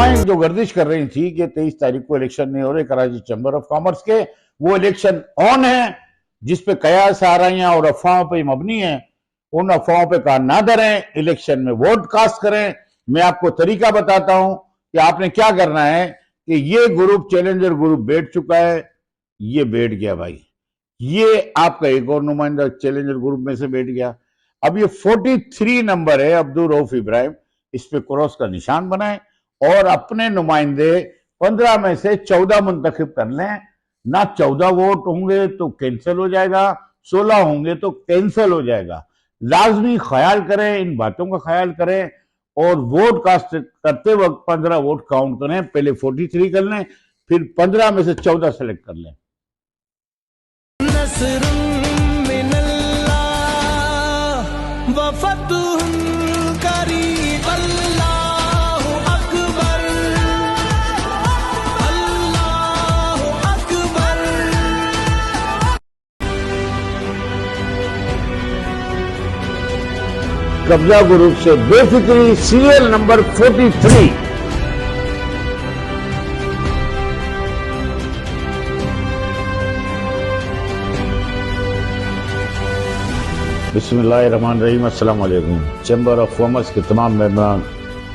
अफवाहें जो गर्दिश कर रही थी कि 23 तारीख को इलेक्शन नहीं हो रहे कराची चैम्बर ऑफ कॉमर्स के, वो इलेक्शन ऑन है, जिसपे कयास आ रही हैं और अफवाहों पे मबनी है। उन अफवाहों पे कान ना धरें, इलेक्शन में वोट कास्ट करें। मैं आपको तरीका बताता हूं कि आपने क्या करना है कि ये ग्रुप चैलेंजर ग्रुप बैठ चुका है, ये बैठ गया भाई, ये आपका एक और नुमाइंदा चैलेंजर ग्रुप में से बैठ गया। अब ये 43 नंबर है अब्दुल रऊफ इब्राहिम, इस पे क्रॉस का निशान बनाएं और अपने नुमाइंदे 15 में से 14 मुंतखब कर लें। ना 14 वोट होंगे तो कैंसिल हो जाएगा, 16 होंगे तो कैंसिल हो जाएगा। लाजमी ख्याल करें, इन बातों का ख्याल करें और वोट कास्ट करते वक्त 15 वोट काउंट करें। पहले 43 कर लें, फिर 15 में से 14 सेलेक्ट कर लें। कब्जा ग्रुप से बेफिक्री, सीरियल नंबर 43। बिस्मिल्लाहिर्रहमानिर्रहीम, अस्सलाम वालेकुम। चैम्बर ऑफ कॉमर्स के तमाम मेहमान,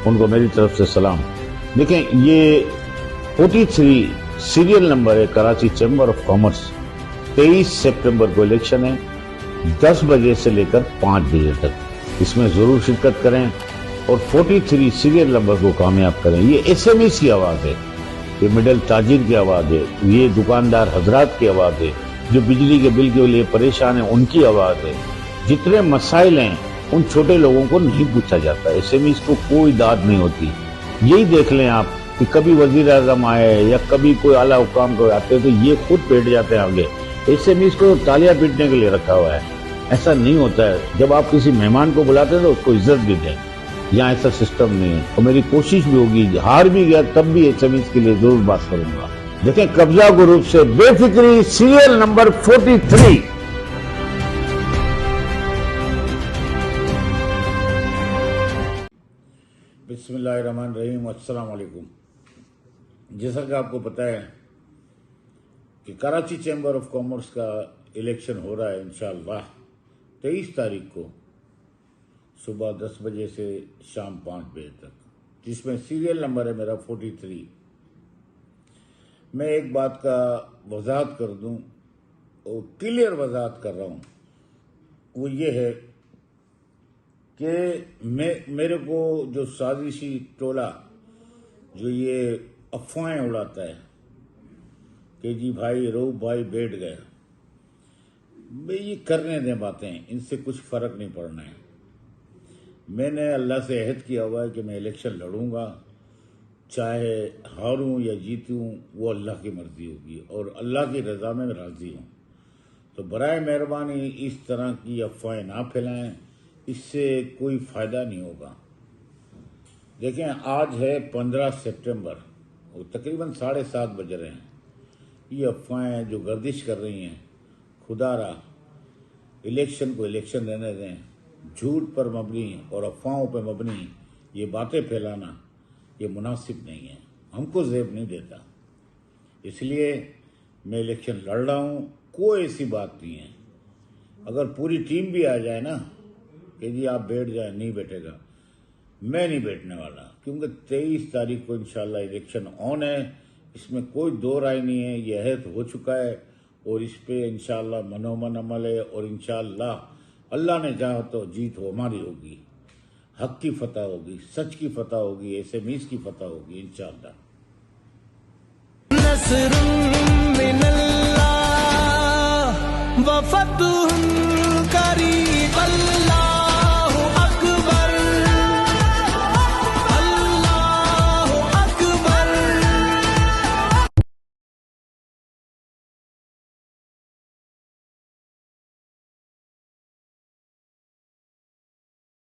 उनको मेरी तरफ से सलाम। देखें, ये 43 सीरियल नंबर है कराची चैम्बर ऑफ कॉमर्स। 23 सितंबर को इलेक्शन है, 10 बजे से लेकर 5 बजे तक। इसमें जरूर शिरकत करें और 43 सीरियल नंबर को कामयाब करें। ये एसएमईस की आवाज है, ये मिडिल ताजिर की आवाज है, ये दुकानदार हजरात की आवाज है, जो बिजली के बिल के लिए परेशान है उनकी आवाज है। जितने मसाइल हैं उन छोटे लोगों को नहीं पूछा जाता, एसएमईस को कोई दाद नहीं होती। यही देख लें आप कि कभी वजीर आजम आए या कभी कोई आला हुकाम को आते हैं तो ये खुद बैठ जाते हैं आगे। एसएमईस को तालियां पीटने के लिए रखा हुआ है, ऐसा नहीं होता है। जब आप किसी मेहमान को बुलाते हैं तो उसको इज्जत भी दें, यहाँ ऐसा सिस्टम नहीं है। और मेरी कोशिश भी होगी, हार भी गया तब भी एसएमईस के लिए जरूर बात करूंगा। देखें, कब्जा ग्रुप से बेफिक्री, सीरियल नंबर 43। बिस्मिल्लाहिर्रहमानिर्रहीम, अस्सलाम वालेकुम। जैसा कि आपको पता है कि कराची चैम्बर ऑफ कॉमर्स का इलेक्शन हो रहा है इंशाअल्लाह 23 तारीख को सुबह 10 बजे से शाम 5 बजे तक, जिसमें सीरियल नंबर है मेरा 43। मैं एक बात का वजाहत कर दूं और क्लियर वजाहत कर रहा हूं, वो ये है कि मेरे को जो साजिशी टोला जो ये अफवाहें उड़ाता है कि जी भाई रऊफ भाई बैठ गए, भाई ये करने दें बातें, इनसे कुछ फर्क नहीं पड़ना है। मैंने अल्लाह से अहद किया हुआ है कि मैं इलेक्शन लड़ूंगा, चाहे हारूं या जीतूं वो अल्लाह की मर्जी होगी और अल्लाह की रजा में राजी हूं। तो बराए मेहरबानी इस तरह की अफवाहें ना फैलाएं, इससे कोई फायदा नहीं होगा। देखें, आज है 15 सितंबर और तकरीबन 7:30 बज रहे हैं। ये अफवाहें जो गर्दिश कर रही हैं, खुदारा इलेक्शन को इलेक्शन रहने दें। झूठ पर मबनी और अफवाहों पर मबनी ये बातें फैलाना ये मुनासिब नहीं है, हमको ज़ेब नहीं देता। इसलिए मैं इलेक्शन लड़ रहा हूँ, कोई ऐसी बात नहीं है। अगर पूरी टीम भी आ जाए ना कि जी आप बैठ जाए, नहीं बैठेगा, मैं नहीं बैठने वाला, क्योंकि 23 तारीख को इंशाल्लाह इलेक्शन ऑन है, इसमें कोई दो राय नहीं है। यह अहद हो चुका है और इस पे इंशाअल्लाह मनोमन अमल है और इंशाअल्लाह अल्लाह ने चाहा तो जीत हमारी होगी, हक की फतह होगी, सच की फतह होगी, एसएमईस की फतह होगी इंशाअल्लाह। नस्रुम मिनल्लाह व फतह